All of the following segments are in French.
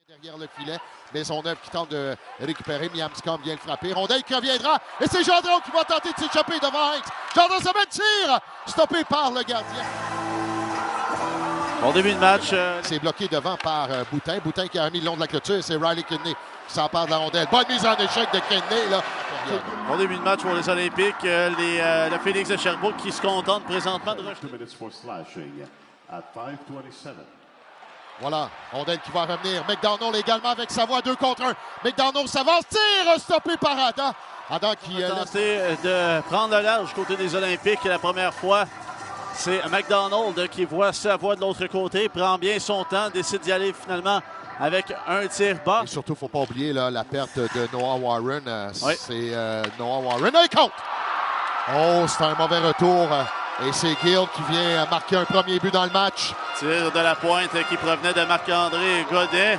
Derrière le filet, Maisonneuve qui tente de récupérer, Miamscom vient le frapper, rondelle qui reviendra, et c'est Gendron qui va tenter de s'échapper devant Hanks. Gendron se met de tir, stoppé par le gardien. Bon début de match. C'est bloqué devant par Boutin. Boutin qui a remis le long de la clôture, c'est Riley Kidney qui s'empare de la rondelle. Bonne mise en échec de Kidney, là. Bon début de match pour les Olympiques. Le Phoenix de Sherbrooke qui se contente présentement de rejeter. Voilà, rondelle qui va revenir. McDonald également avec sa voix 2 contre 1. McDonald s'avance, tire, stoppé par Adam. Adam qui a tenté de prendre le large côté des Olympiques la première fois. C'est McDonald qui voit sa voie de l'autre côté, prend bien son temps, décide d'y aller finalement avec un tir bas. Et surtout, il ne faut pas oublier là, la perte de Noah Warren. Oui. C'est Noah Warren. Et compte! Oh, c'est un mauvais retour. Et c'est Gill qui vient marquer un premier but dans le match. Tir de la pointe qui provenait de Marc-André Godet.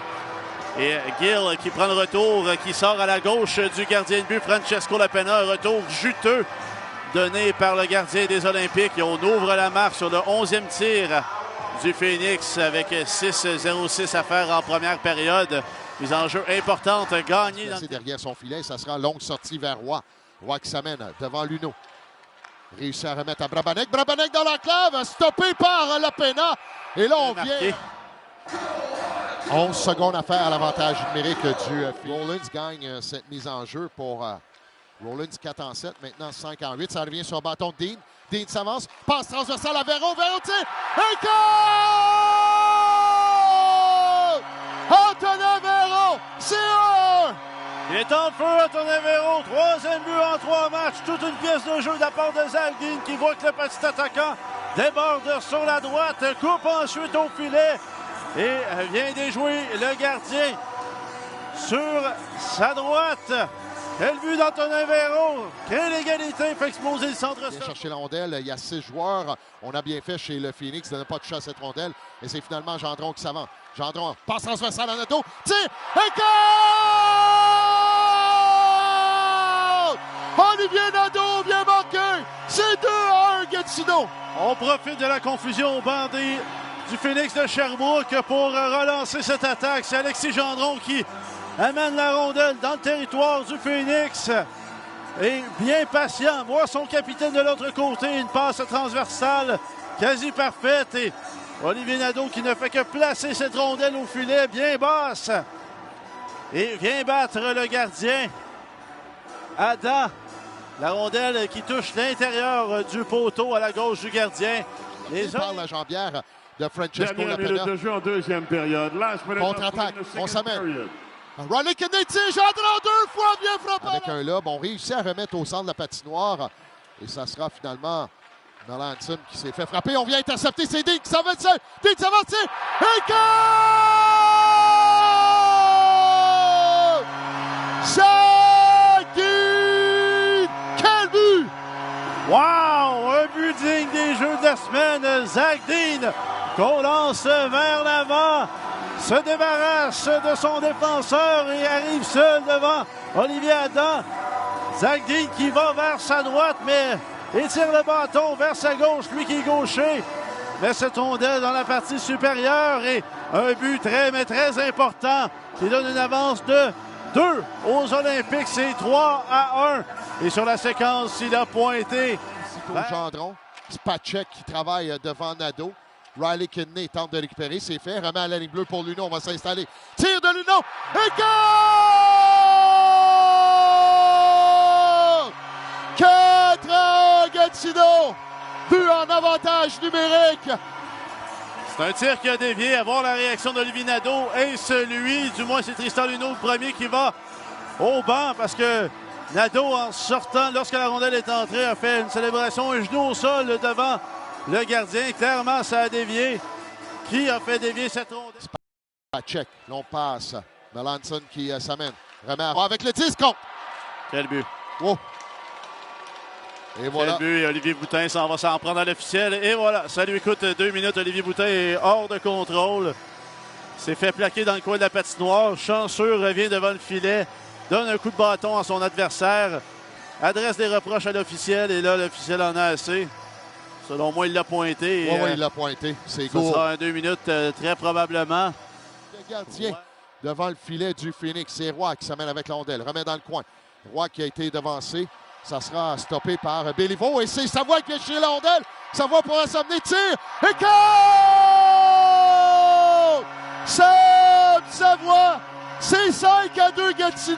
Et Gill qui prend le retour, qui sort à la gauche du gardien de but, Francesco Lapena. Retour juteux donné par le gardien des Olympiques. Et on ouvre la marque sur le 11e tir du Phoenix avec 6:06 à faire en première période. Les enjeux importantes gagnés. Derrière son filet, ça sera longue sortie vers Roy. Roy qui s'amène devant Luno. Réussit à remettre à Brabenec. Brabenec dans l'enclave, stoppé par Lapena. Et là, on vient... 11 secondes à faire à l'avantage numérique du Rollins gagne cette mise en jeu pour Rollins 4-7, maintenant 5-8. Ça revient sur le bâton de Dean. Dean s'avance, passe transversale à Véro. Véro tire, et goal! Antonin Véro, c'est un! Il est en feu, Antonin Véro. Troisième but en 3 matchs. Toute une pièce de jeu de la part de Zach Dean qui voit que le petit attaquant déborde sur la droite, coupe ensuite au filet et vient déjouer le gardien sur sa droite. Quel but d'Antonin Véro! Quelle égalité! Fait exploser le centre. Vient chercher la rondelle. Il y a 6 joueurs. On a bien fait chez le Phoenix de ne pas toucher à cette rondelle. Et c'est finalement Gendron qui s'avance. Gendron passe transversale en auto. Tire! Et goal! Olivier Nadeau vient marquer. C'est 2-1 Gatineau. On profite de la confusion au banc du Phoenix de Sherbrooke pour relancer cette attaque. C'est Alexis Gendron qui amène la rondelle dans le territoire du Phoenix. Et bien patient. Voit son capitaine de l'autre côté. Une passe transversale quasi parfaite. Et Olivier Nadeau qui ne fait que placer cette rondelle au filet bien basse. Et vient battre le gardien. Adam. La rondelle qui touche l'intérieur du poteau à la gauche du gardien. Par la jambière de Francesco Lapena. Minute de jeu en deuxième période. Contre-attaque. On s'amène. Riley Kidney tire, Gendron 2 fois bien frappé. Avec un lob, on réussit à remettre au centre de la patinoire. Et ça sera finalement Melanson qui s'est fait frapper. On vient intercepter, c'est Dean qui s'en va dessus. Dean qui s'en va dessus. Et goal! Zach Dean! Quel but! Wow! Un but digne des Jeux de la semaine. Zach Dean qu'on lance vers l'avant. Se débarrasse de son défenseur et arrive seul devant Olivier Adam. Zach Dean qui va vers sa droite, mais étire le bâton vers sa gauche, lui qui est gaucher. Mais cette rondelle dans la partie supérieure et un but très important qui donne une avance de 2 aux Olympiques. C'est 3-1. Et sur la séquence, il a pointé. Ici pour Gendron, Spacek qui travaille devant Nadeau. Riley Kidney tente de récupérer, c'est fait. Remet à la ligne bleue pour Luno, on va s'installer. Tire de Luno, et goal! 4 Gatineau, but en avantage numérique. C'est un tir qui a dévié. À voir la réaction d'Olivier Nadeau et celui, du moins c'est Tristan Luneau, le premier qui va au banc parce que Nadeau, en sortant, lorsque la rondelle est entrée, a fait une célébration, un genou au sol devant le gardien. Clairement, ça a dévié. Qui a fait dévier cette rondelle? Spacek, l'on passe. Melanson qui s'amène. Remet avec le 10 contre. Quel but. Wow. Et voilà. Quel but. Et Olivier Boutin s'en va s'en prendre à l'officiel. Et voilà, ça lui coûte 2 minutes. Olivier Boutin est hors de contrôle. S'est fait plaquer dans le coin de la patinoire. Chanceux revient devant le filet. Donne un coup de bâton à son adversaire. Adresse des reproches à l'officiel. Et là, l'officiel en a assez. Selon moi, il l'a pointé. Oui, il l'a pointé. C'est ça sera un 2 minutes, très probablement. Le gardien devant le filet du Phoenix. C'est Roy qui s'amène avec la rondelle. Remet dans le coin. Roy qui a été devancé. Ça sera stoppé par Béliveau. Et c'est Savoie qui est chez la rondelle. Savoie pourra s'amener. Tire. Et compte! Savoie! C'est 5-2 Gatineau.